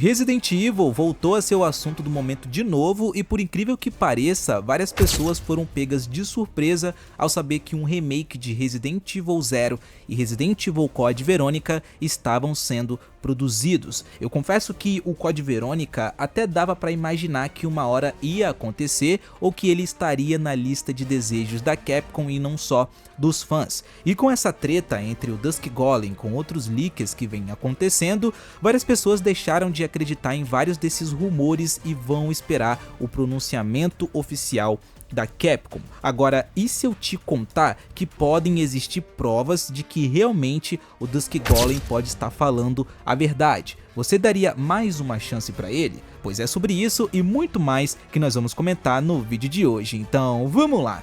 Resident Evil voltou a ser o assunto do momento de novo e, por incrível que pareça, várias pessoas foram pegas de surpresa ao saber que um remake de Resident Evil 0 e Resident Evil Code Verônica estavam sendo produzidos. Eu confesso que o Code Verônica até dava para imaginar que uma hora ia acontecer ou que ele estaria na lista de desejos da Capcom e não só dos fãs. E com essa treta entre o Dusk Golem com outros leakers que vem acontecendo, várias pessoas deixaram de acreditar em vários desses rumores e vão esperar o pronunciamento oficial da Capcom. Agora, e se eu te contar que podem existir provas de que realmente o Dusk Golem pode estar falando a verdade? Você daria mais uma chance para ele? Pois é sobre isso e muito mais que nós vamos comentar no vídeo de hoje, então vamos lá!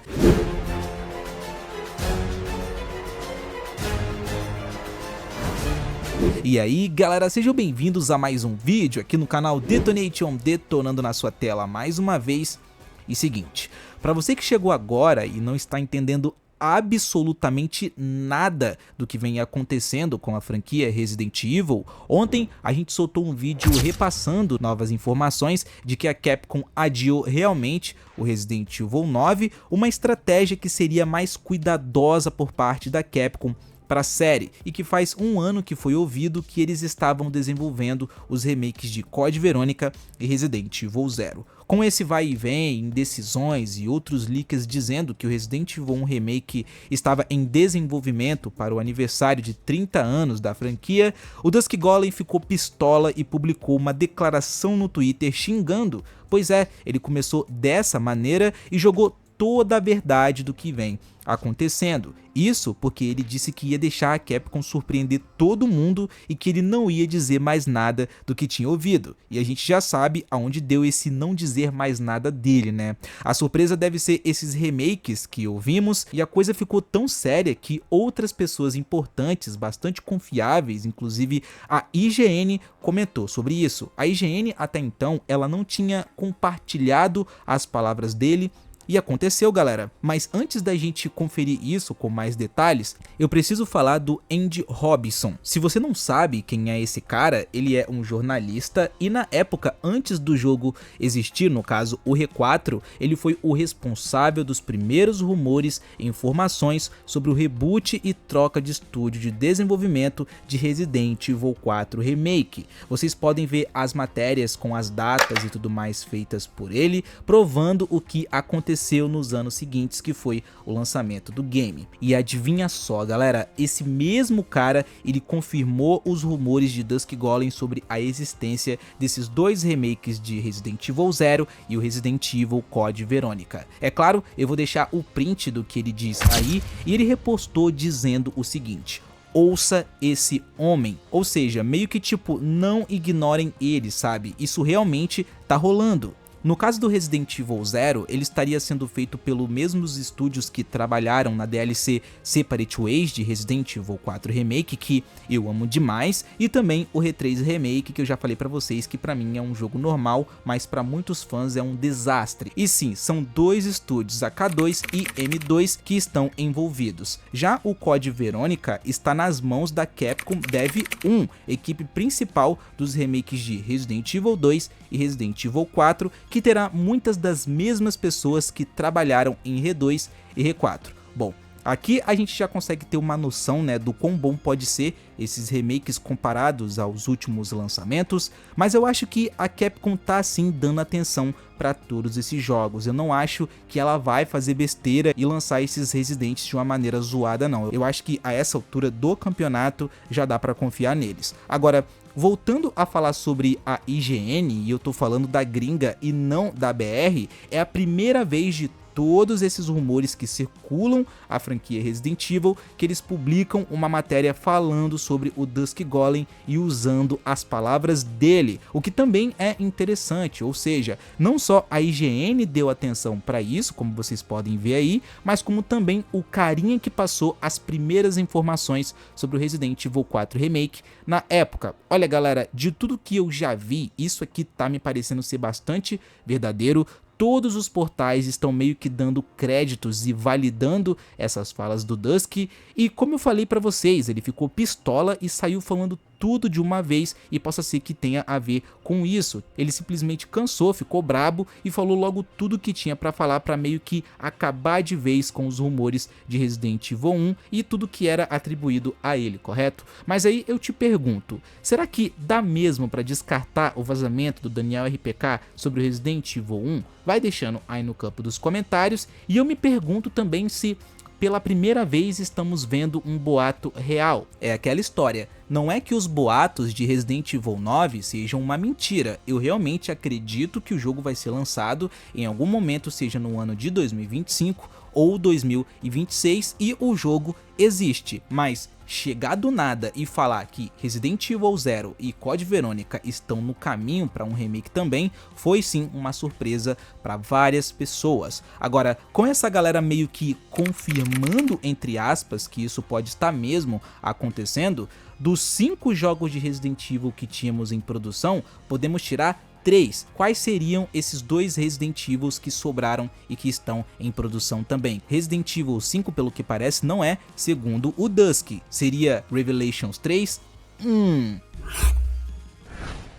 E aí galera, sejam bem-vindos a mais um vídeo aqui no canal Detonation, detonando na sua tela mais uma vez. E seguinte, para você que chegou agora e não está entendendo absolutamente nada do que vem acontecendo com a franquia Resident Evil, ontem a gente soltou um vídeo repassando novas informações de que a Capcom adiou realmente o Resident Evil 9, uma estratégia que seria mais cuidadosa por parte da Capcom para a série, e que faz um ano que foi ouvido que eles estavam desenvolvendo os remakes de Code Verônica e Resident Evil 0. Com esse vai e vem, indecisões e outros leaks dizendo que o Resident Evil 1 Remake estava em desenvolvimento para o aniversário de 30 anos da franquia, o Dusk Golem ficou pistola e publicou uma declaração no Twitter xingando, pois é, ele começou dessa maneira e jogou toda a verdade do que vem acontecendo. Isso porque ele disse que ia deixar a Capcom surpreender todo mundo e que ele não ia dizer mais nada do que tinha ouvido. E a gente já sabe aonde deu esse não dizer mais nada dele, né? A surpresa deve ser esses remakes que ouvimos, e a coisa ficou tão séria que outras pessoas importantes, bastante confiáveis, inclusive a IGN, comentou sobre isso. A IGN até então ela não tinha compartilhado as palavras dele. E aconteceu, galera, mas antes da gente conferir isso com mais detalhes, eu preciso falar do Andy Robinson. Se você não sabe quem é esse cara, ele é um jornalista e na época antes do jogo existir, no caso o RE4, ele foi o responsável dos primeiros rumores e informações sobre o reboot e troca de estúdio de desenvolvimento de Resident Evil 4 Remake. Vocês podem ver as matérias com as datas e tudo mais feitas por ele, provando o que aconteceu nos anos seguintes, que foi o lançamento do game. E adivinha só, galera, esse mesmo cara, ele confirmou os rumores de Dusk Golem sobre a existência desses dois remakes de Resident Evil 0 e o Resident Evil Code Verônica. É claro, eu vou deixar o print do que ele diz aí, e ele repostou dizendo o seguinte: ouça esse homem, ou seja, meio que tipo, não ignorem ele, sabe? Isso realmente tá rolando. No caso do Resident Evil 0, ele estaria sendo feito pelos mesmos estúdios que trabalharam na DLC Separate Ways de Resident Evil 4 Remake, que eu amo demais, e também o RE3 Remake, que eu já falei pra vocês que pra mim é um jogo normal, mas pra muitos fãs é um desastre. E sim, são dois estúdios, a K2 e M2, que estão envolvidos. Já o Code Verônica está nas mãos da Capcom Dev 1, equipe principal dos remakes de Resident Evil 2 e Resident Evil 4, que terá muitas das mesmas pessoas que trabalharam em RE2 e RE4. Bom, aqui a gente já consegue ter uma noção, né, do quão bom pode ser esses remakes comparados aos últimos lançamentos, mas eu acho que a Capcom tá sim dando atenção para todos esses jogos. Eu não acho que ela vai fazer besteira e lançar esses Residentes de uma maneira zoada, não. Eu acho que a essa altura do campeonato já dá para confiar neles. Agora, voltando a falar sobre a IGN, e eu tô falando da gringa e não da BR, é a primeira vez de todos esses rumores que circulam a franquia Resident Evil que eles publicam uma matéria falando sobre o Dusk Golem e usando as palavras dele, o que também é interessante, ou seja, não só a IGN deu atenção para isso, como vocês podem ver aí, mas como também o carinha que passou as primeiras informações sobre o Resident Evil 4 Remake na época. Olha galera, de tudo que eu já vi, isso aqui tá me parecendo ser bastante verdadeiro. Todos os portais estão meio que dando créditos e validando essas falas do Dusk, e como eu falei pra vocês, ele ficou pistola e saiu falando tudo de uma vez e possa ser que tenha a ver com isso. Ele simplesmente cansou, ficou brabo e falou logo tudo que tinha pra falar pra meio que acabar de vez com os rumores de Resident Evil 1 e tudo que era atribuído a ele, correto? Mas aí eu te pergunto, será que dá mesmo pra descartar o vazamento do Daniel RPK sobre o Resident Evil 1? Vai deixando aí no campo dos comentários e eu me pergunto também se pela primeira vez estamos vendo um boato real. É aquela história, não é que os boatos de Resident Evil 9 sejam uma mentira, eu realmente acredito que o jogo vai ser lançado em algum momento, seja no ano de 2025 ou 2026 e o jogo existe, mas chegar do nada e falar que Resident Evil 0 e Code Verônica estão no caminho para um remake também, foi sim uma surpresa para várias pessoas. Agora, com essa galera meio que confirmando, entre aspas, que isso pode estar mesmo acontecendo, dos 5 jogos de Resident Evil que tínhamos em produção, podemos tirar 3. Quais seriam esses 2 Resident Evils que sobraram e que estão em produção também? Resident Evil 5, pelo que parece, não é, segundo o Dusk. Seria Revelations 3?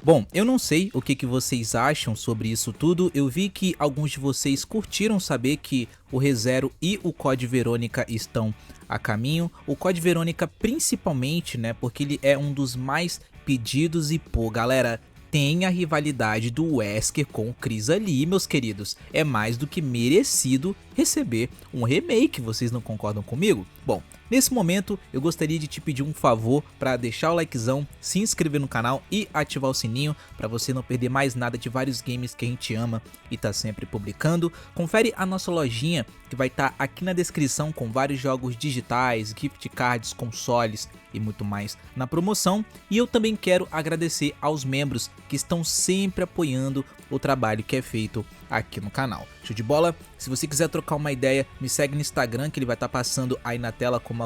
Bom, eu não sei o que vocês acham sobre isso tudo, eu vi que alguns de vocês curtiram saber que o ReZero e o Code Verônica estão a caminho, o Code Verônica principalmente, né, porque ele é um dos mais pedidos e pô, galera, tem a rivalidade do Wesker com o Chris ali, meus queridos, é mais do que merecido receber um remake, vocês não concordam comigo? Bom, nesse momento eu gostaria de te pedir um favor para deixar o likezão, se inscrever no canal e ativar o sininho para você não perder mais nada de vários games que a gente ama e tá sempre publicando. Confere a nossa lojinha que vai estar aqui na descrição com vários jogos digitais, gift cards, consoles e muito mais na promoção. E eu também quero agradecer aos membros que estão sempre apoiando o trabalho que é feito aqui no canal. Show de bola? Se você quiser trocar uma ideia, me segue no Instagram que ele vai estar passando aí na tela como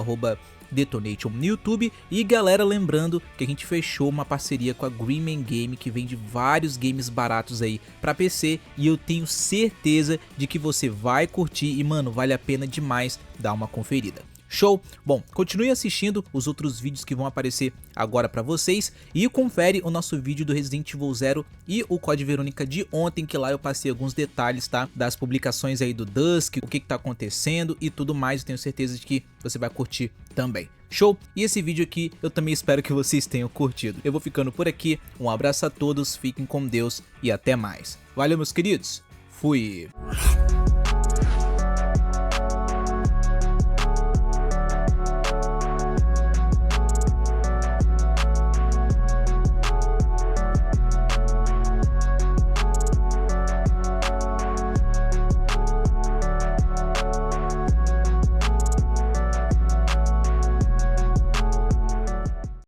@Detonation no YouTube. E galera, lembrando que a gente fechou uma parceria com a Greenman Game que vende vários games baratos aí pra PC e eu tenho certeza de que você vai curtir e mano, vale a pena demais dar uma conferida. Show? Bom, continue assistindo os outros vídeos que vão aparecer agora pra vocês e confere o nosso vídeo do Resident Evil 0 e o Code Verônica de ontem, que lá eu passei alguns detalhes, tá? Das publicações aí do Dusk, o que tá acontecendo e tudo mais, eu tenho certeza de que você vai curtir também. Show? E esse vídeo aqui eu também espero que vocês tenham curtido. Eu vou ficando por aqui, um abraço a todos, fiquem com Deus e até mais. Valeu meus queridos, fui!